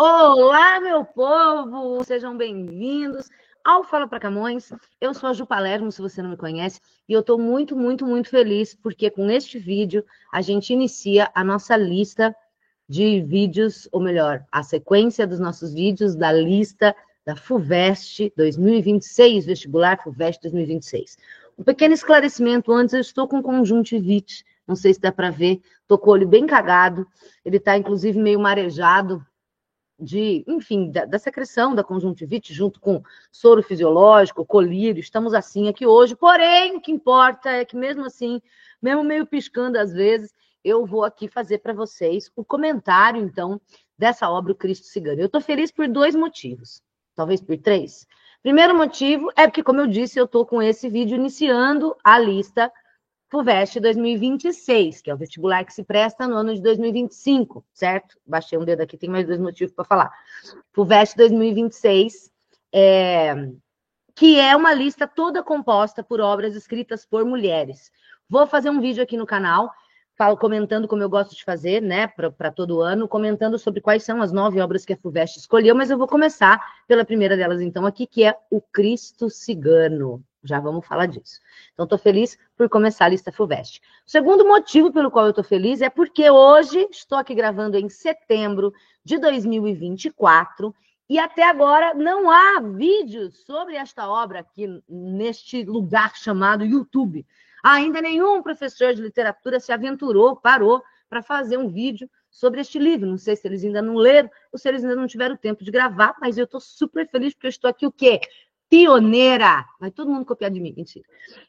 Olá, meu povo! Sejam bem-vindos ao Fala Pra Camões. Eu sou a Ju Palermo, se você não me conhece, e eu estou muito, muito, muito feliz porque com este vídeo a gente inicia a nossa lista de vídeos, ou melhor, a sequência dos nossos vídeos da lista da FUVEST 2026, vestibular FUVEST 2026. Um pequeno esclarecimento antes, eu estou com conjuntivite, não sei se dá para ver, estou com o olho bem cagado, ele está inclusive meio marejado, enfim, da secreção da conjuntivite, junto com soro fisiológico, colírio, estamos assim aqui hoje. Porém, o que importa é que mesmo assim, mesmo meio piscando às vezes, eu vou aqui fazer para vocês o comentário, então, dessa obra, O Cristo Cigano. Eu estou feliz por dois motivos, talvez por três. Primeiro motivo é porque, como eu disse, eu estou com esse vídeo iniciando a lista FUVEST 2026, que é o vestibular que se presta no ano de 2025, certo? Baixei um dedo aqui, tem mais dois motivos para falar. FUVEST 2026, que é uma lista toda composta por obras escritas por mulheres. Vou fazer um vídeo aqui no canal, comentando como eu gosto de fazer, né, para todo ano, comentando sobre quais são as 9 obras que a FUVEST escolheu, mas eu vou começar pela primeira delas, então, aqui, que é O Cristo Cigano. Já vamos falar disso. Então, estou feliz por começar a lista FUVEST. O segundo motivo pelo qual eu estou feliz é porque hoje estou aqui gravando em setembro de 2024 e até agora não há vídeos sobre esta obra aqui neste lugar chamado YouTube. Ainda nenhum professor de literatura se aventurou, parou para fazer um vídeo sobre este livro. Não sei se eles ainda não leram ou se eles ainda não tiveram tempo de gravar, mas eu estou super feliz porque eu estou aqui o quê? Pioneira. Vai todo mundo copiar de mim, mentira.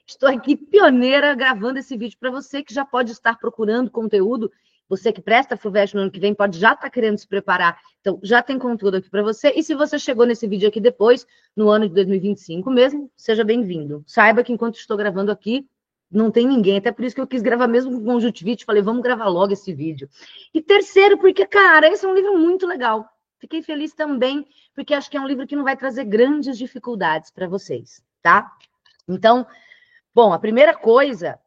Estou aqui pioneira gravando esse vídeo para você que já pode estar procurando conteúdo. Você que presta FUVEST no ano que vem pode já estar querendo se preparar. Então, já tem conteúdo aqui para você. E se você chegou nesse vídeo aqui depois, no ano de 2025 mesmo, seja bem-vindo. Saiba que enquanto estou gravando aqui, não tem ninguém. Até por isso que eu quis gravar mesmo com conjuntivite. Falei, vamos gravar logo esse vídeo. E terceiro, porque, cara, esse é um livro muito legal. Fiquei feliz também, porque acho que é um livro que não vai trazer grandes dificuldades para vocês, tá? Então, bom, a primeira coisa,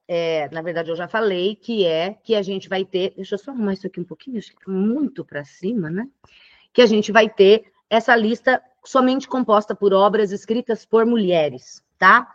na verdade eu já falei, que é que a gente vai ter... Deixa eu só arrumar isso aqui um pouquinho, acho que tá muito para cima, né? Que a gente vai ter essa lista somente composta por obras escritas por mulheres, tá?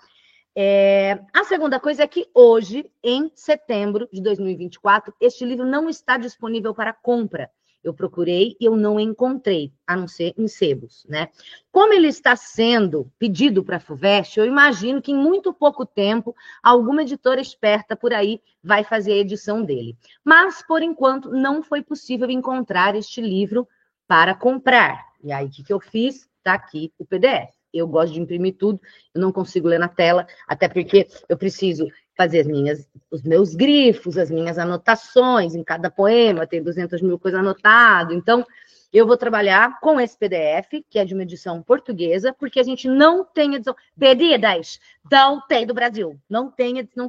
A segunda coisa é que hoje, em setembro de 2024, este livro não está disponível para compra. Eu procurei e eu não encontrei, a não ser em sebos, né? Como ele está sendo pedido para a FUVEST, eu imagino que em muito pouco tempo, alguma editora esperta por aí vai fazer a edição dele. Mas, por enquanto, não foi possível encontrar este livro para comprar. E aí, o que eu fiz? Está aqui o PDF. Eu gosto de imprimir tudo, eu não consigo ler na tela, até porque eu preciso fazer os meus grifos, as minhas anotações, em cada poema tem 200 mil coisas anotadas, então eu vou trabalhar com esse PDF, que é de uma edição portuguesa, porque a gente não tem edição, pedidas, não tem do Brasil, não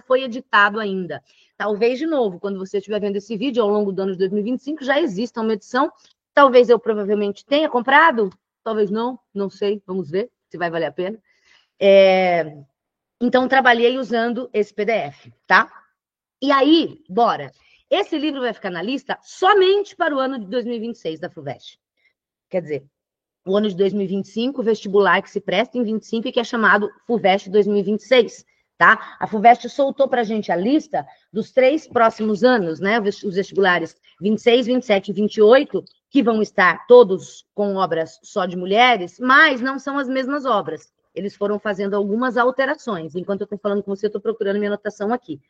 foi editado ainda. Talvez, de novo, quando você estiver vendo esse vídeo, ao longo do ano de 2025, já exista uma edição, talvez eu provavelmente tenha comprado, talvez não sei, vamos ver se vai valer a pena. Então, trabalhei usando esse PDF, tá? E aí, bora. Esse livro vai ficar na lista somente para o ano de 2026 da FUVEST. Quer dizer, o ano de 2025, o vestibular que se presta em 25 e que é chamado FUVEST 2026, tá? A FUVEST soltou para a gente a lista dos 3 próximos anos, né? Os vestibulares 26, 27 e 28, que vão estar todos com obras só de mulheres, mas não são as mesmas obras. Eles foram fazendo algumas alterações. Enquanto eu estou falando com você, eu estou procurando minha anotação aqui.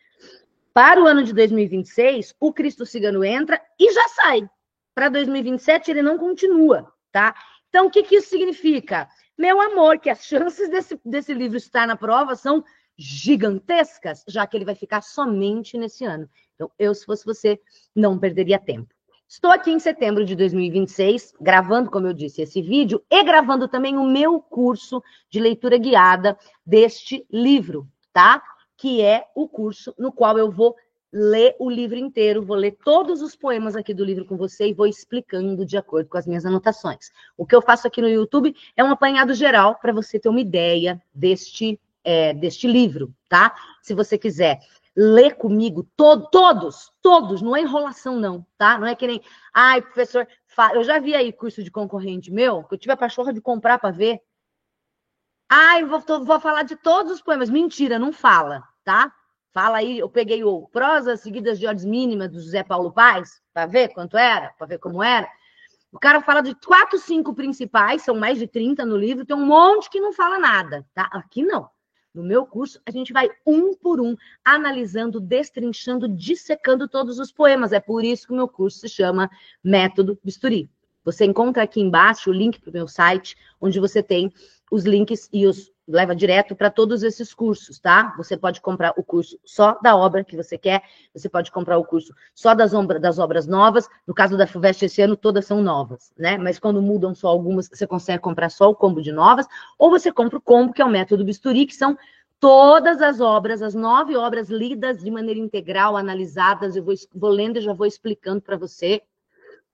Para o ano de 2026, o Cristo Cigano entra e já sai. Para 2027, ele não continua, tá? Então, o que isso significa? Meu amor, que as chances desse livro estar na prova são gigantescas, já que ele vai ficar somente nesse ano. Então, eu, se fosse você, não perderia tempo. Estou aqui em setembro de 2026, gravando, como eu disse, esse vídeo e gravando também o meu curso de leitura guiada deste livro, tá? Que é o curso no qual eu vou ler o livro inteiro, vou ler todos os poemas aqui do livro com você e vou explicando de acordo com as minhas anotações. O que eu faço aqui no YouTube é um apanhado geral para você ter uma ideia deste livro, tá? Se você quiser lê comigo, todos, não é enrolação não, tá? Não é que nem, ai, professor, eu já vi aí curso de concorrente meu, que eu tive a pachorra de comprar para ver. Ai, vou falar de todos os poemas. Mentira, não fala, tá? Fala aí, eu peguei o Prosas Seguidas de Ordens Mínimas do José Paulo Paes, para ver quanto era, para ver como era. O cara fala de 4, 5 principais, são mais de 30 no livro, tem um monte que não fala nada, tá? Aqui não. No meu curso, a gente vai um por um, analisando, destrinchando, dissecando todos os poemas. É por isso que o meu curso se chama Método Bisturi. Você encontra aqui embaixo o link para o meu site, onde você tem os links e os leva direto para todos esses cursos, tá? Você pode comprar o curso só da obra que você quer, você pode comprar o curso só das obras novas. No caso da FUVEST, esse ano, todas são novas, né? Mas quando mudam só algumas, você consegue comprar só o combo de novas, ou você compra o combo, que é o método Bisturi, que são todas as obras, as 9 obras lidas de maneira integral, analisadas. Eu vou lendo e já vou explicando para você.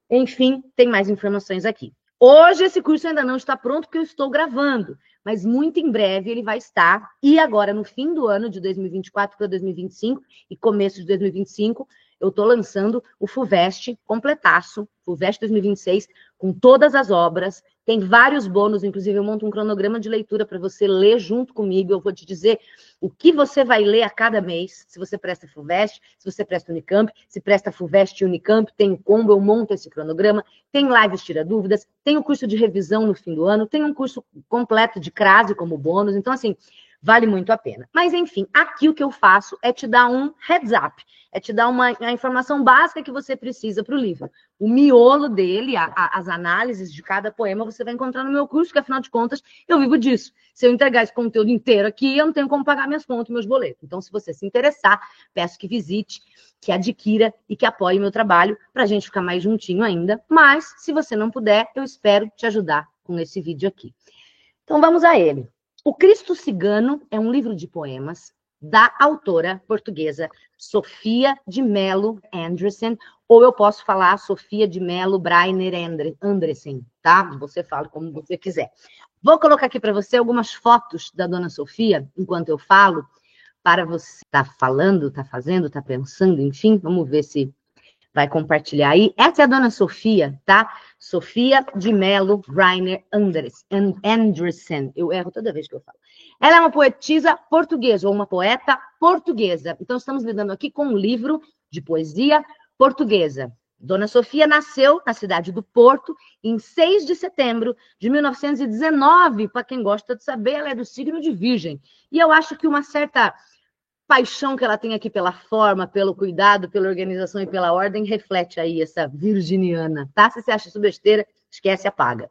Enfim, tem mais informações aqui. Hoje esse curso ainda não está pronto, porque eu estou gravando, mas muito em breve ele vai estar. E agora, no fim do ano de 2024 para 2025 e começo de 2025, eu estou lançando o FUVEST completaço, FUVEST 2026, com todas as obras. Tem vários bônus, inclusive eu monto um cronograma de leitura para você ler junto comigo. Eu vou te dizer o que você vai ler a cada mês, se você presta FUVEST, se você presta Unicamp, se presta FUVEST e Unicamp, tem o combo, eu monto esse cronograma, tem lives tira dúvidas, tem o curso de revisão no fim do ano, tem um curso completo de crase como bônus, então assim, vale muito a pena. Mas enfim, aqui o que eu faço é te dar um heads up, é te dar uma informação básica que você precisa para o livro. O miolo dele, as análises de cada poema, você vai encontrar no meu curso, que afinal de contas, eu vivo disso. Se eu entregar esse conteúdo inteiro aqui, eu não tenho como pagar minhas contas, meus boletos. Então, se você se interessar, peço que visite, que adquira e que apoie o meu trabalho, para a gente ficar mais juntinho ainda. Mas, se você não puder, eu espero te ajudar com esse vídeo aqui. Então, vamos a ele. O Cristo Cigano é um livro de poemas da autora portuguesa Sofia de Mello Andresen, ou eu posso falar Sofia de Mello Breiner Andresen, tá? Você fala como você quiser. Vou colocar aqui para você algumas fotos da dona Sofia, enquanto eu falo, para você estar falando, tá fazendo, tá pensando, enfim, vamos ver se vai compartilhar aí. Essa é a dona Sofia, tá? Sofia de Mello Breiner Andresen. Eu erro toda vez que eu falo. Ela é uma poetisa portuguesa, ou uma poeta portuguesa. Então, estamos lidando aqui com um livro de poesia portuguesa. Dona Sofia nasceu na cidade do Porto em 6 de setembro de 1919. Para quem gosta de saber, ela é do signo de Virgem. E eu acho que uma certa paixão que ela tem aqui pela forma, pelo cuidado, pela organização e pela ordem, reflete aí essa virginiana, tá? Se você acha isso besteira, esquece, apaga.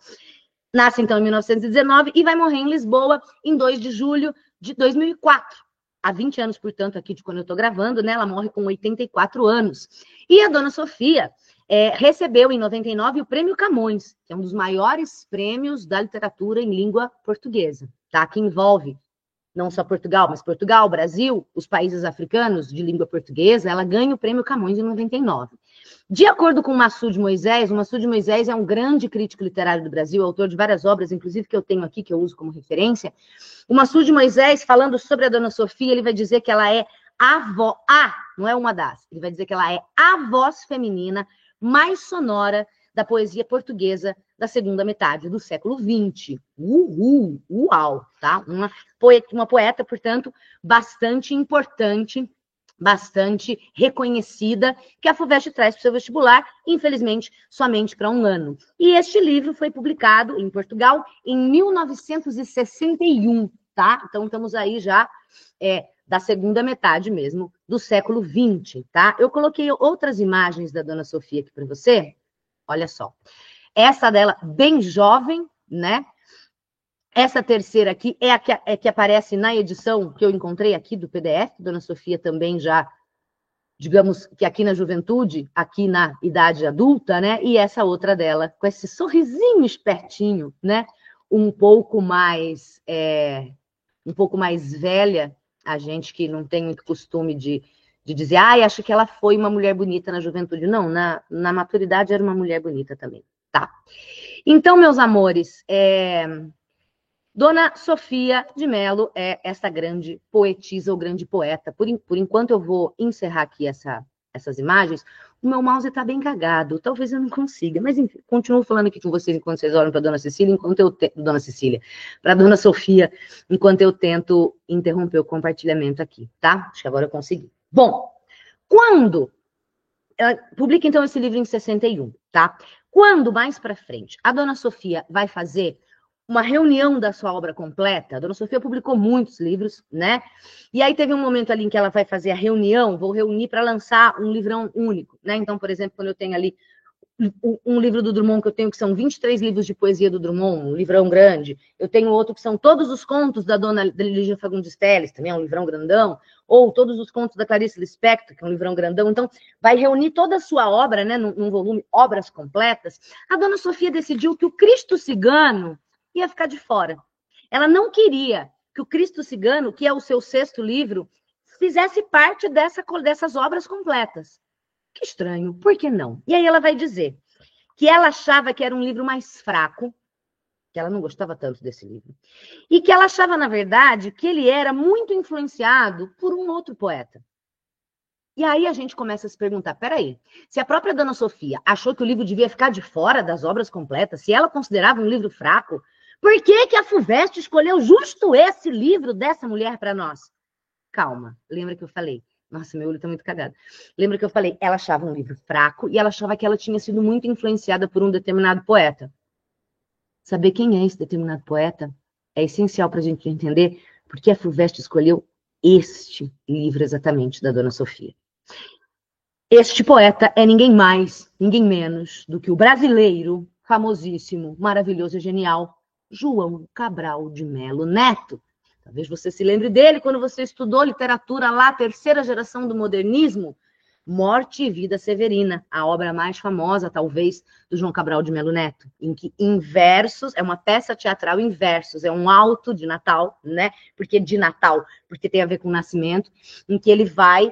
Nasce, então, em 1919 e vai morrer em Lisboa em 2 de julho de 2004. Há 20 anos, portanto, aqui de quando eu estou gravando, né? Ela morre com 84 anos. E a dona Sofia recebeu, em 99, o Prêmio Camões, que é um dos maiores prêmios da literatura em língua portuguesa, tá? Que envolve não só Portugal, mas Portugal, Brasil, os países africanos de língua portuguesa. Ela ganha o Prêmio Camões em 99. De acordo com o Masud Moisés, o Masud Moisés é um grande crítico literário do Brasil, autor de várias obras, inclusive que eu tenho aqui, que eu uso como referência. O Masud Moisés, falando sobre a dona Sofia, ele vai dizer que ela é não é uma das, ele vai dizer que ela é a voz feminina mais sonora da poesia portuguesa da segunda metade do século XX. Uau, tá? Uma poeta, portanto, bastante importante, bastante reconhecida, que a FUVEST traz para o seu vestibular, infelizmente, somente para um ano. E este livro foi publicado em Portugal em 1961, tá? Então, estamos aí já da segunda metade mesmo do século XX, tá? Eu coloquei outras imagens da dona Sofia aqui para você. Olha só. Essa dela, bem jovem, né? Essa terceira aqui é a que aparece na edição que eu encontrei aqui do PDF, dona Sofia também já, digamos que aqui na juventude, aqui na idade adulta, né? E essa outra dela, com esse sorrisinho espertinho, né? Um pouco mais velha, a gente que não tem muito costume de dizer, acho que ela foi uma mulher bonita na juventude. Não, na maturidade era uma mulher bonita também, tá? Então, meus amores, Dona Sofia de Mello é essa grande poetisa ou grande poeta. Por enquanto eu vou encerrar aqui essas imagens. O meu mouse está bem cagado, talvez eu não consiga, mas enfim, continuo falando aqui com vocês enquanto vocês olham para Dona Cecília, Dona Cecília, para Dona Sofia, enquanto eu tento interromper o compartilhamento aqui, tá? Acho que agora eu consegui. Bom, quando ela publica então esse livro em 61, tá? Quando mais para frente a Dona Sofia vai fazer uma reunião da sua obra completa, a Dona Sofia publicou muitos livros, né? E aí teve um momento ali em que ela vai fazer a reunião, vou reunir para lançar um livrão único, né? Então, por exemplo, quando eu tenho ali um livro do Drummond que eu tenho, que são 23 livros de poesia do Drummond, um livrão grande. Eu tenho outro que são todos os contos da Dona Lígia Fagundes Telles, também é um livrão grandão, ou todos os contos da Clarice Lispector, que é um livrão grandão. Então, vai reunir toda a sua obra, né, num volume, obras completas. A Dona Sofia decidiu que o Cristo Cigano ia ficar de fora. Ela não queria que o Cristo Cigano, que é o seu 6º livro, fizesse parte dessas obras completas. Que estranho, por que não? E aí ela vai dizer que ela achava que era um livro mais fraco, que ela não gostava tanto desse livro, e que ela achava, na verdade, que ele era muito influenciado por um outro poeta. E aí a gente começa a se perguntar, peraí, se a própria Dona Sofia achou que o livro devia ficar de fora das obras completas, se ela considerava um livro fraco, por que que a FUVEST escolheu justo esse livro dessa mulher para nós? Calma, lembra que eu falei? Nossa, meu olho tá muito cagado. Lembra que eu falei? Ela achava um livro fraco e ela achava que ela tinha sido muito influenciada por um determinado poeta. Saber quem é esse determinado poeta é essencial para a gente entender porque a FUVEST escolheu este livro exatamente da Dona Sofia. Este poeta é ninguém mais, ninguém menos do que o brasileiro, famosíssimo, maravilhoso e genial, João Cabral de Melo Neto. Talvez você se lembre dele quando você estudou literatura lá, 3ª geração do modernismo, Morte e Vida Severina, a obra mais famosa, talvez, do João Cabral de Melo Neto, em que em versos, é uma peça teatral em versos, é um alto de Natal, né? Porque de Natal, porque tem a ver com o nascimento, em que ele vai...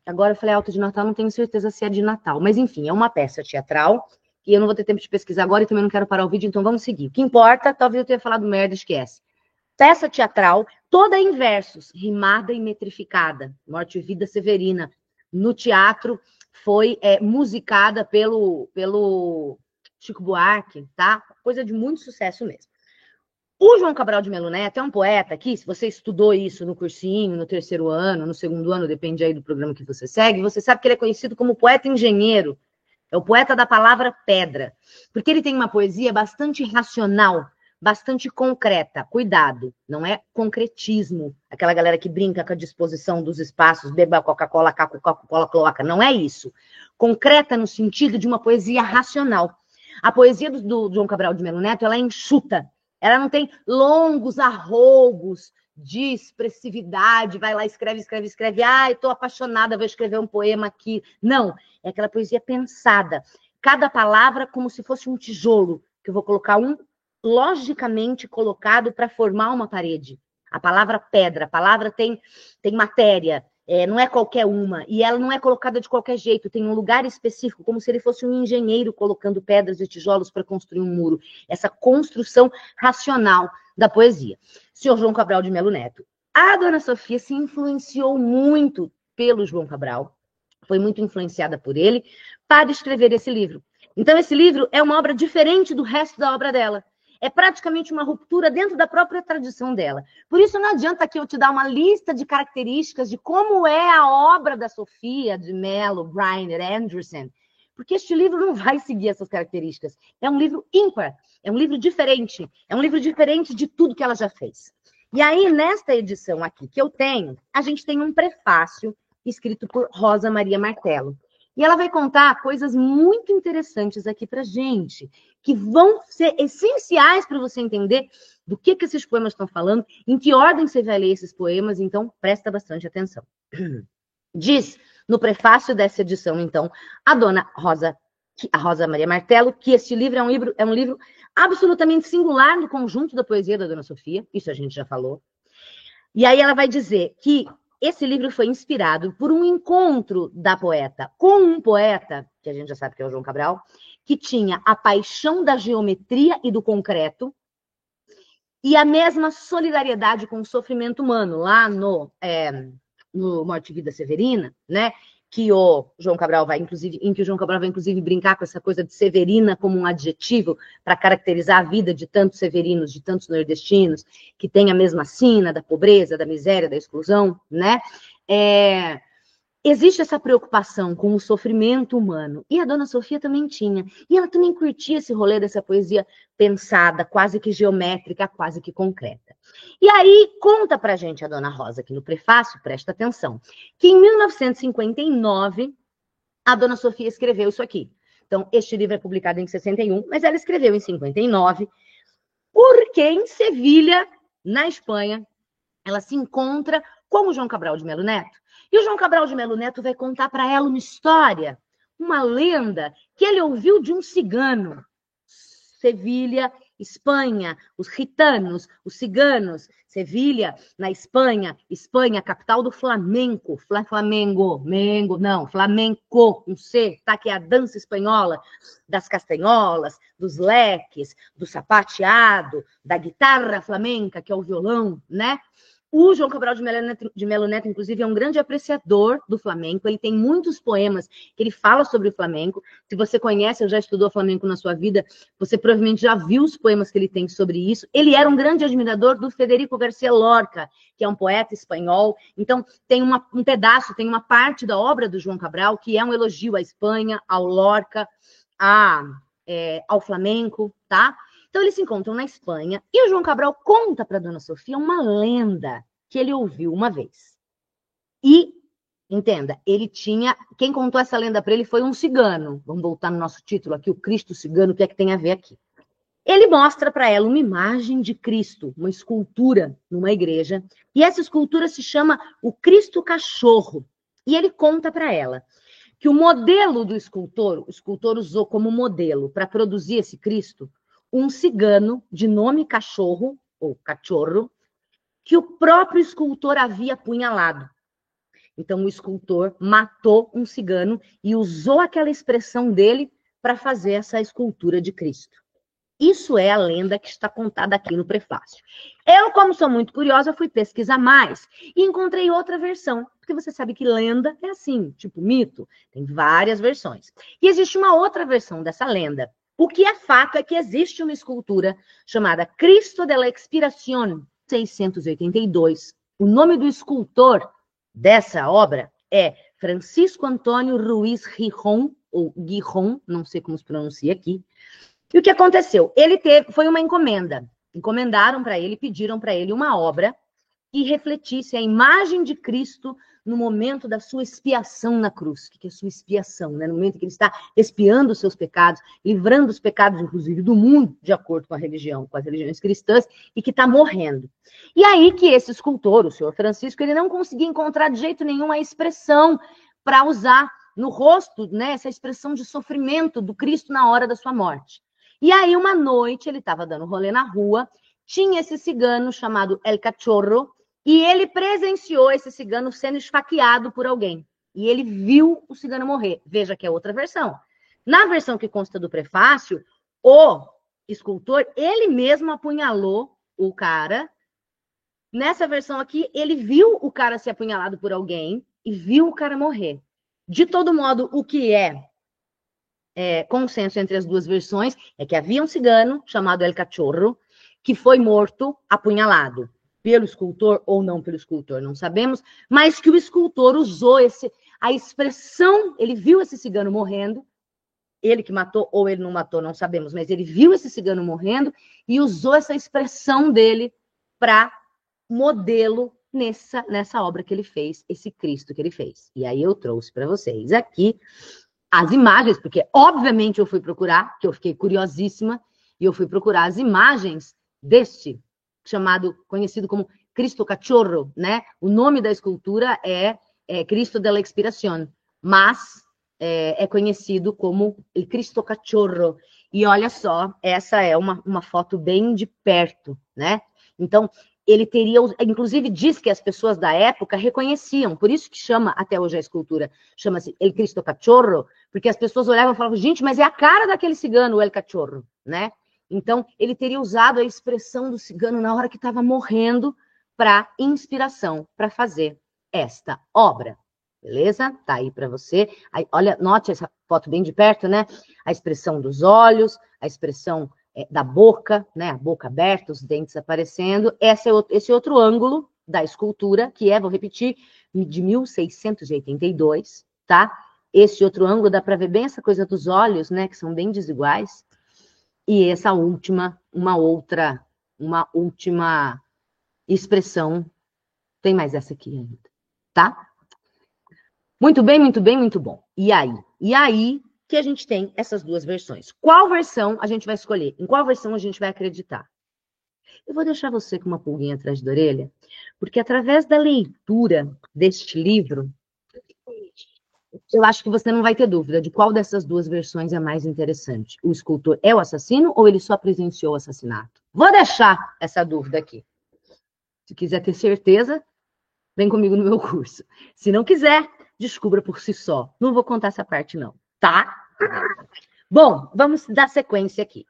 Agora eu falei alto de Natal, não tenho certeza se é de Natal, mas enfim, é uma peça teatral, e eu não vou ter tempo de pesquisar agora e também não quero parar o vídeo, então vamos seguir. O que importa, talvez eu tenha falado merda, esquece. Peça teatral, toda em versos, rimada e metrificada. Morte e Vida Severina. No teatro, foi musicada pelo Chico Buarque, tá? Coisa de muito sucesso mesmo. O João Cabral de Melo Neto é um poeta que, se você estudou isso no cursinho, no 3º ano, no 2º ano, depende aí do programa que você segue, você sabe que ele é conhecido como poeta engenheiro. É o poeta da palavra pedra. Porque ele tem uma poesia bastante racional, bastante concreta. Cuidado, não é concretismo. Aquela galera que brinca com a disposição dos espaços, beba Coca-Cola, Coca-Cola, cloaca. Não é isso. Concreta no sentido de uma poesia racional. A poesia do João Cabral de Melo Neto, ela é enxuta. Ela não tem longos arroubos de expressividade. Vai lá, escreve. Ai, estou apaixonada, vou escrever um poema aqui. Não, é aquela poesia pensada. Cada palavra como se fosse um tijolo, que eu vou colocar logicamente colocado para formar uma parede. A palavra pedra, a palavra tem matéria, não é qualquer uma, e ela não é colocada de qualquer jeito, tem um lugar específico, como se ele fosse um engenheiro colocando pedras e tijolos para construir um muro. Essa construção racional da poesia. Senhor João Cabral de Melo Neto. A Dona Sofia se influenciou muito pelo João Cabral, foi muito influenciada por ele, para escrever esse livro. Então, esse livro é uma obra diferente do resto da obra dela. É praticamente uma ruptura dentro da própria tradição dela. Por isso, não adianta aqui eu te dar uma lista de características de como é a obra da Sofia de Mello, Briner, Anderson, porque este livro não vai seguir essas características. É um livro ímpar, é um livro diferente de tudo que ela já fez. E aí, nesta edição aqui que eu tenho, a gente tem um prefácio escrito por Rosa Maria Martello. E ela vai contar coisas muito interessantes aqui pra gente, que vão ser essenciais para você entender do que esses poemas estão falando, em que ordem você vai ler esses poemas, então presta bastante atenção. Diz no prefácio dessa edição, então, a Rosa Maria Martello, que este livro é um livro absolutamente singular no conjunto da poesia da Dona Sofia, isso a gente já falou. E aí ela vai dizer que esse livro foi inspirado por um encontro da poeta com um poeta, que a gente já sabe que é o João Cabral, que tinha a paixão da geometria e do concreto, E a mesma solidariedade com o sofrimento humano, lá no Morte e Vida Severina, né? Que o João Cabral vai, inclusive, brincar com essa coisa de severina como um adjetivo para caracterizar a vida de tantos severinos, de tantos nordestinos, que tem a mesma sina da pobreza, da miséria, da exclusão, né? Existe essa preocupação com o sofrimento humano. E a Dona Sofia também tinha. E ela também curtia esse rolê dessa poesia pensada, quase que geométrica, quase que concreta. E aí, conta pra gente a Dona Rosa, aqui no prefácio, presta atenção, que em 1959, a Dona Sofia escreveu isso aqui. Então, este livro é publicado em 61, mas ela escreveu em 59, porque em Sevilha, na Espanha, ela se encontra com o João Cabral de Melo Neto. E o João Cabral de Melo Neto vai contar para ela uma história, uma lenda que ele ouviu de um cigano. Sevilha, Espanha, os gitanos, os ciganos. Sevilha, na Espanha, capital do flamenco. Flamengo, flamenco, com C, tá? Que é a dança espanhola das castanholas, dos leques, do sapateado, da guitarra flamenca, que é o violão, né? O João Cabral de Melo Neto, inclusive, é um grande apreciador do flamenco. Ele tem muitos poemas que ele fala sobre o flamenco. Se você conhece ou já estudou flamenco na sua vida, você provavelmente já viu os poemas que ele tem sobre isso. Ele era um grande admirador do Federico García Lorca, que é um poeta espanhol. Então, tem um pedaço, tem uma parte da obra do João Cabral que é um elogio à Espanha, ao Lorca, ao flamenco, tá? Então, eles se encontram na Espanha e o João Cabral conta para a Dona Sofia uma lenda que ele ouviu uma vez. E, entenda, quem contou essa lenda para ele foi um cigano. Vamos voltar no nosso título aqui, o Cristo cigano, o que é que tem a ver aqui? Ele mostra para ela uma imagem de Cristo, uma escultura numa igreja, e essa escultura se chama o Cristo Cachorro. E ele conta para ela que o modelo do escultor, o escultor usou como modelo para produzir esse Cristo um cigano de nome Cachorro, ou Cachorro, que o próprio escultor havia apunhalado. Então, o escultor matou um cigano e usou aquela expressão dele para fazer essa escultura de Cristo. Isso é a lenda que está contada aqui no prefácio. Eu, como sou muito curiosa, fui pesquisar mais e encontrei outra versão, porque você sabe que lenda é assim, tipo mito, tem várias versões. E existe uma outra versão dessa lenda. O que é fato é que existe uma escultura chamada Cristo de la Expiración, 682. O nome do escultor dessa obra é Francisco Antônio Ruiz Gijón, ou Gijón, não sei como se pronuncia aqui. E o que aconteceu? Foi uma encomenda. Encomendaram para ele, pediram para ele uma obra que refletisse a imagem de Cristo no momento da sua expiação na cruz. O que é a sua expiação? Né? No momento em que ele está expiando os seus pecados, livrando os pecados, inclusive, do mundo, de acordo com a religião, com as religiões cristãs, e que está morrendo. E aí que esse escultor, o senhor Francisco, ele não conseguia encontrar de jeito nenhum a expressão para usar no rosto, né, essa expressão de sofrimento do Cristo na hora da sua morte. E aí, uma noite, ele estava dando rolê na rua, tinha esse cigano chamado El Cachorro, e ele presenciou esse cigano sendo esfaqueado por alguém. E ele viu o cigano morrer. Veja que é outra versão. Na versão que consta do prefácio, o escultor, ele mesmo apunhalou o cara. Nessa versão aqui, ele viu o cara ser apunhalado por alguém e viu o cara morrer. De todo modo, o que é consenso entre as duas versões é que havia um cigano chamado El Cachorro que foi morto apunhalado. Pelo escultor ou não pelo escultor, não sabemos, mas que o escultor usou a expressão, ele viu esse cigano morrendo, ele que matou ou ele não matou, não sabemos, mas ele viu esse cigano morrendo e usou essa expressão dele para modelo nessa obra que ele fez, esse Cristo que ele fez. E aí eu trouxe para vocês aqui as imagens, porque obviamente eu fui procurar, que eu fiquei curiosíssima, e eu fui procurar as imagens deste conhecido como Cristo Cachorro, né? O nome da escultura é Cristo de la Expiración, mas é conhecido como el Cristo Cachorro. E olha só, essa é uma foto bem de perto, né? Então, ele teria, inclusive diz que as pessoas da época reconheciam, por isso que chama até hoje a escultura, chama-se El Cristo Cachorro, porque as pessoas olhavam e falavam, gente, mas é a cara daquele cigano, o El Cachorro, né? Então, ele teria usado a expressão do cigano na hora que estava morrendo para inspiração, para fazer esta obra. Beleza? Tá aí para você. Aí, olha, note essa foto bem de perto, né? A expressão dos olhos, a expressão da boca, né? A boca aberta, os dentes aparecendo. Esse outro ângulo da escultura, que é, vou repetir, de 1682, tá? Esse outro ângulo dá para ver bem essa coisa dos olhos, né? Que são bem desiguais. E essa última, uma última expressão. Tem mais essa aqui ainda, tá? Muito bem, muito bem, muito bom. E aí? E aí que a gente tem essas duas versões. Qual versão a gente vai escolher? Em qual versão a gente vai acreditar? Eu vou deixar você com uma pulguinha atrás da orelha, porque através da leitura deste livro, eu acho que você não vai ter dúvida de qual dessas duas versões é mais interessante. O escultor é o assassino ou ele só presenciou o assassinato? Vou deixar essa dúvida aqui. Se quiser ter certeza, vem comigo no meu curso. Se não quiser, descubra por si só. Não vou contar essa parte, não, tá? Bom, vamos dar sequência aqui.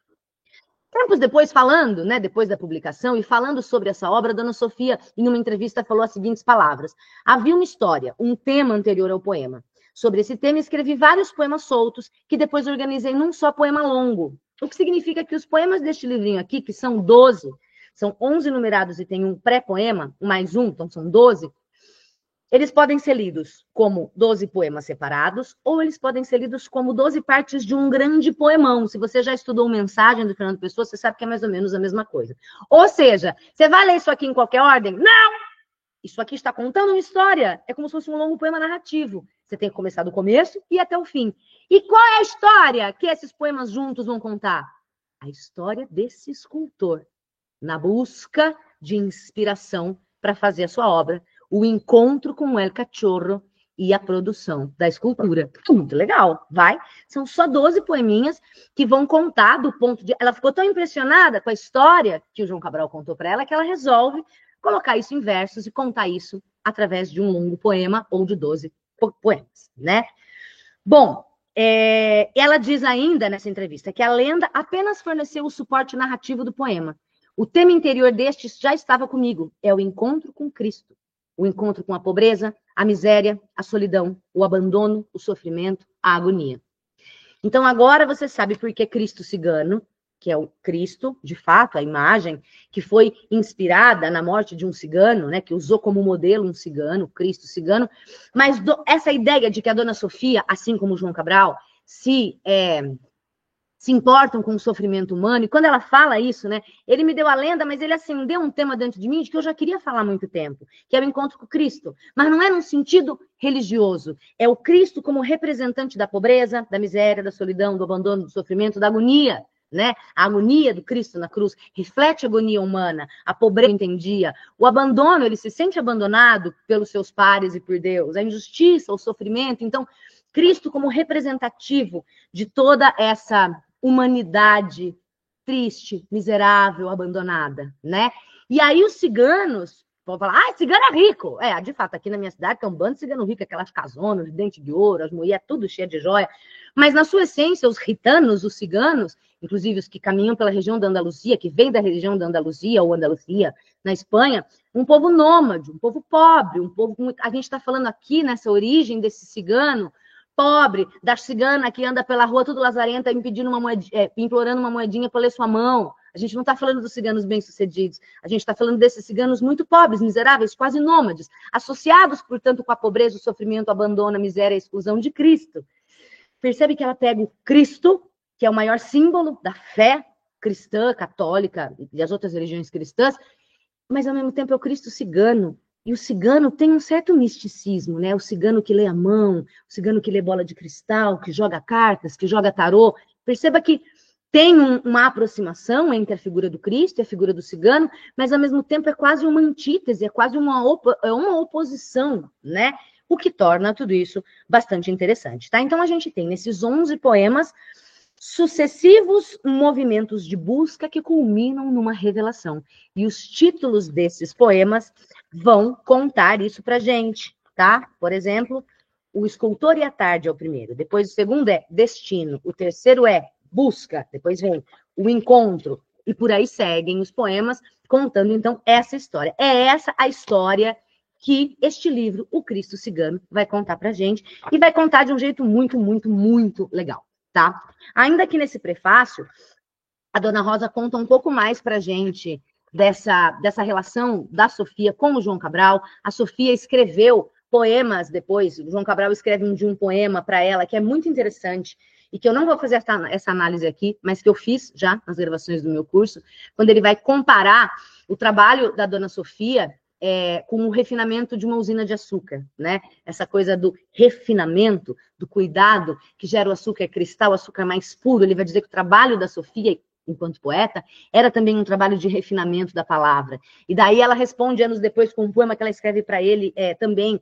Tempos depois, falando, né, depois da publicação, e falando sobre essa obra, a Dona Sofia, em uma entrevista, falou as seguintes palavras. Havia uma história, um tema anterior ao poema. Sobre esse tema, escrevi vários poemas soltos, que depois organizei num só poema longo. O que significa que os poemas deste livrinho aqui, que são 12, são 11 numerados e tem um pré-poema, mais um, então são 12, eles podem ser lidos como 12 poemas separados, ou eles podem ser lidos como 12 partes de um grande poemão. Se você já estudou Mensagem do Fernando Pessoa, você sabe que é mais ou menos a mesma coisa. Ou seja, você vai ler isso aqui em qualquer ordem? Não! Isso aqui está contando uma história. É como se fosse um longo poema narrativo. Você tem que começar do começo e até o fim. E qual é a história que esses poemas juntos vão contar? A história desse escultor, na busca de inspiração para fazer a sua obra, o encontro com El Cachorro e a produção da escultura. Muito legal, vai? São só 12 poeminhas que vão contar do ponto de... Ela ficou tão impressionada com a história que o João Cabral contou para ela que ela resolve colocar isso em versos e contar isso através de um longo poema ou de 12 poemas, né? Bom, ela diz ainda nessa entrevista que a lenda apenas forneceu o suporte narrativo do poema. O tema interior deste já estava comigo, é o encontro com Cristo. O encontro com a pobreza, a miséria, a solidão, o abandono, o sofrimento, a agonia. Então agora você sabe por que Cristo cigano, que é o Cristo, de fato, a imagem que foi inspirada na morte de um cigano, né, que usou como modelo um cigano, Cristo cigano, mas essa ideia de que a Dona Sofia, assim como o João Cabral, se importam com o sofrimento humano, e quando ela fala isso, né, ele me deu a lenda, mas ele acendeu um tema dentro de mim de que eu já queria falar há muito tempo, que é o encontro com Cristo, mas não é num sentido religioso, é o Cristo como representante da pobreza, da miséria, da solidão, do abandono, do sofrimento, da agonia, né? A agonia do Cristo na cruz reflete a agonia humana, a pobreza entendia, o abandono, ele se sente abandonado pelos seus pares e por Deus, a injustiça, o sofrimento, então Cristo como representativo de toda essa humanidade triste, miserável, abandonada, né? E aí os ciganos vão falar, cigano é rico. De fato, aqui na minha cidade tem um bando de cigano rico, aquelas casonas, de dente de ouro, as mulheres tudo cheia de joia. Mas na sua essência, os gitanos, os ciganos, inclusive os que caminham pela região da Andaluzia, que vem da região da Andaluzia ou Andalucia, na Espanha, um povo nômade, um povo pobre, um povo... A gente está falando aqui nessa origem desse cigano, pobre, da cigana que anda pela rua tudo lazarenta implorando uma moedinha para ler sua mão. A gente não está falando dos ciganos bem-sucedidos, a gente está falando desses ciganos muito pobres, miseráveis, quase nômades, associados, portanto, com a pobreza, o sofrimento, o abandono, a miséria, a exclusão de Cristo. Percebe que ela pega o Cristo, que é o maior símbolo da fé cristã, católica e das outras religiões cristãs, mas ao mesmo tempo é o Cristo cigano. E o cigano tem um certo misticismo, né? O cigano que lê a mão, o cigano que lê bola de cristal, que joga cartas, que joga tarô. Perceba que tem uma aproximação entre a figura do Cristo e a figura do cigano, mas ao mesmo tempo é quase uma antítese, é quase uma oposição, né? O que torna tudo isso bastante interessante, tá? Então a gente tem nesses 11 poemas sucessivos movimentos de busca que culminam numa revelação. E os títulos desses poemas vão contar isso pra gente, tá? Por exemplo, O Escultor e a Tarde é o primeiro. Depois o segundo é Destino. O terceiro é Busca. Depois vem o encontro, e por aí seguem os poemas, contando, então, essa história. É essa a história que este livro, O Cristo Cigano, vai contar pra gente, e vai contar de um jeito muito, muito, muito legal, tá? Ainda que nesse prefácio, a Dona Rosa conta um pouco mais pra gente dessa relação da Sofia com o João Cabral. A Sofia escreveu poemas depois, o João Cabral escreve um poema para ela, que é muito interessante, e que eu não vou fazer essa análise aqui, mas que eu fiz já nas gravações do meu curso, quando ele vai comparar o trabalho da Dona Sofia com o refinamento de uma usina de açúcar, né? Essa coisa do refinamento, do cuidado que gera o açúcar cristal, o açúcar mais puro. Ele vai dizer que o trabalho da Sofia, enquanto poeta, era também um trabalho de refinamento da palavra. E daí ela responde anos depois com um poema que ela escreve para ele, também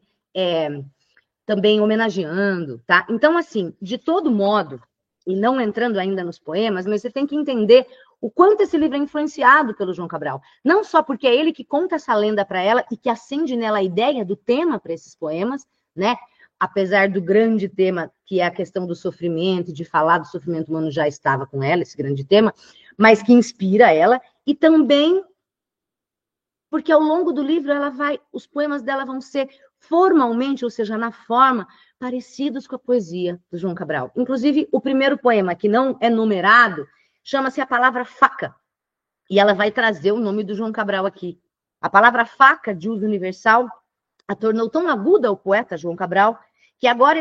homenageando, tá? Então, assim, de todo modo, e não entrando ainda nos poemas, mas você tem que entender o quanto esse livro é influenciado pelo João Cabral. Não só porque é ele que conta essa lenda para ela e que acende nela a ideia do tema para esses poemas, né? Apesar do grande tema, que é a questão do sofrimento, de falar do sofrimento humano, já estava com ela, esse grande tema, mas que inspira ela, e também porque ao longo do livro os poemas dela vão ser formalmente, ou seja, na forma, parecidos com a poesia do João Cabral. Inclusive, o primeiro poema, que não é numerado, chama-se A Palavra Faca, e ela vai trazer o nome do João Cabral aqui. A palavra faca, de uso universal, a tornou tão aguda o poeta João Cabral, que agora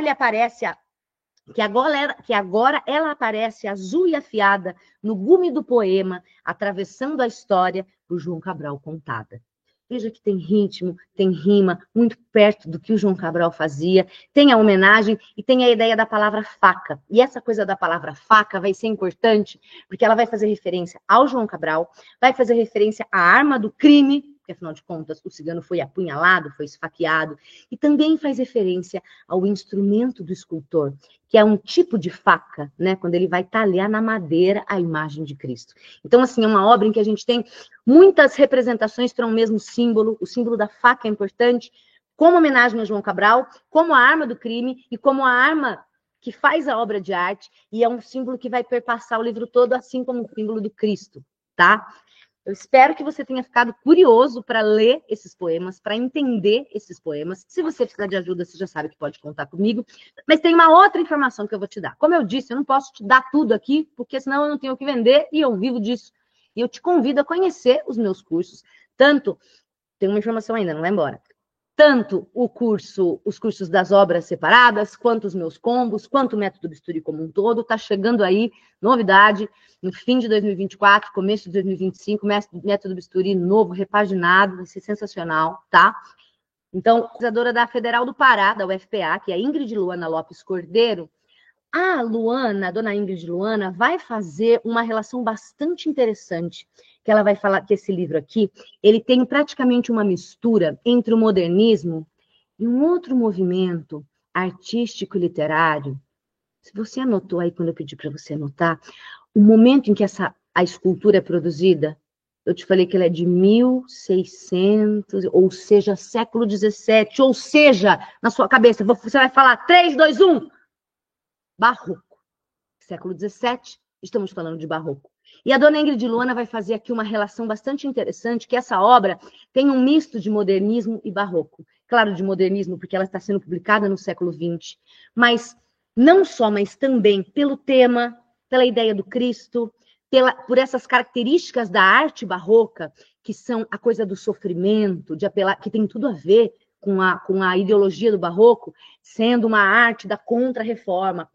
ela aparece azul e afiada no gume do poema, atravessando a história do João Cabral contada. Veja que tem ritmo, tem rima, muito perto do que o João Cabral fazia, tem a homenagem e tem a ideia da palavra faca. E essa coisa da palavra faca vai ser importante, porque ela vai fazer referência ao João Cabral, vai fazer referência à arma do crime, porque afinal de contas o cigano foi apunhalado, foi esfaqueado, e também faz referência ao instrumento do escultor, que é um tipo de faca, né, quando ele vai talhar na madeira a imagem de Cristo. Então, assim, é uma obra em que a gente tem muitas representações para um mesmo símbolo. O símbolo da faca é importante, como homenagem a João Cabral, como a arma do crime e como a arma que faz a obra de arte, e é um símbolo que vai perpassar o livro todo, assim como o símbolo do Cristo, tá? Eu espero que você tenha ficado curioso para ler esses poemas, para entender esses poemas. Se você precisar de ajuda, você já sabe que pode contar comigo. Mas tem uma outra informação que eu vou te dar. Como eu disse, eu não posso te dar tudo aqui, porque senão eu não tenho o que vender e eu vivo disso. E eu te convido a conhecer os meus cursos. Tanto, tem uma informação ainda, não vai embora. Tanto os cursos das obras separadas, quanto os meus combos, quanto o método Bisturi como um todo. Está chegando aí novidade no fim de 2024, começo de 2025, método Bisturi novo, repaginado, vai ser sensacional, tá? Então, organizadora da Federal do Pará, da UFPA, que é a Ingrid Luana Lopes Cordeiro, a Luana, a dona Ingrid Luana, vai fazer uma relação bastante interessante, que ela vai falar que esse livro aqui, ele tem praticamente uma mistura entre o modernismo e um outro movimento artístico e literário. Se você anotou aí, quando eu pedi para você anotar, o momento em que a escultura é produzida, eu te falei que ela é de 1600, ou seja, século XVII, ou seja, na sua cabeça, você vai falar 3, 2, 1... Barroco. Século XVII, estamos falando de barroco. E a dona Ingrid Luana vai fazer aqui uma relação bastante interessante, que essa obra tem um misto de modernismo e barroco. Claro, de modernismo, porque ela está sendo publicada no século XX, mas não só, mas também pelo tema, pela ideia do Cristo, por essas características da arte barroca, que são a coisa do sofrimento, de apelar, que tem tudo a ver com a ideologia do barroco, sendo uma arte da contra-reforma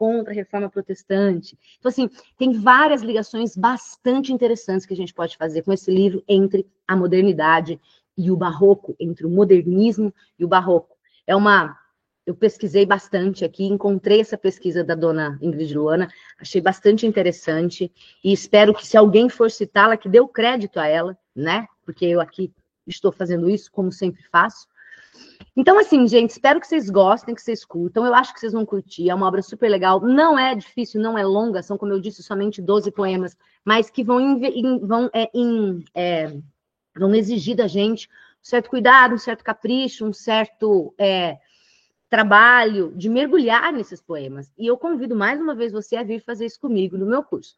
protestante. Então, assim, tem várias ligações bastante interessantes que a gente pode fazer com esse livro entre a modernidade e o barroco, entre o modernismo e o barroco. Eu pesquisei bastante aqui, encontrei essa pesquisa da dona Ingrid Luana, achei bastante interessante, e espero que, se alguém for citá-la, que dê o crédito a ela, né? Porque eu aqui estou fazendo isso, como sempre faço. Então, assim, gente, espero que vocês gostem, que vocês curtam. Eu acho que vocês vão curtir, é uma obra super legal. Não é difícil, não é longa, são, como eu disse, somente 12 poemas, mas que vão exigir da gente um certo cuidado, um certo capricho, um certo trabalho de mergulhar nesses poemas. E eu convido mais uma vez você a vir fazer isso comigo no meu curso.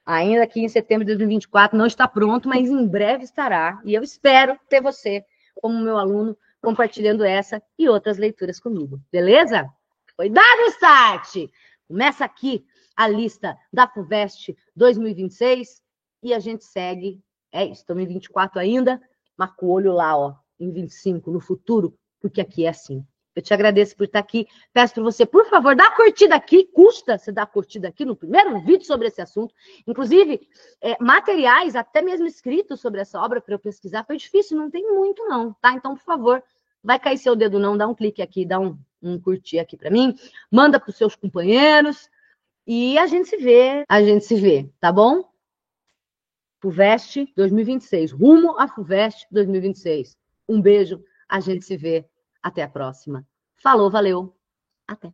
Ainda aqui em setembro de 2024 não está pronto, mas em breve estará. E eu espero ter você como meu aluno compartilhando essa e outras leituras comigo. Beleza? Foi dado o start! Começa aqui a lista da FUVEST 2026 e a gente segue. É isso, estamos em 24 ainda. Marca o olho lá, ó, em 25, no futuro, porque aqui é assim. Eu te agradeço por estar aqui. Peço para você, por favor, dá a curtida aqui. Custa você dar a curtida aqui no primeiro vídeo sobre esse assunto. Inclusive, materiais, até mesmo escritos sobre essa obra para eu pesquisar, foi difícil, não tem muito não, tá? Então, por favor, vai cair seu dedo não, dá um clique aqui, dá um curtir aqui para mim. Manda para os seus companheiros e a gente se vê, tá bom? FUVEST 2026, rumo a FUVEST 2026. Um beijo, a gente se vê. Até a próxima. Falou, valeu. Até.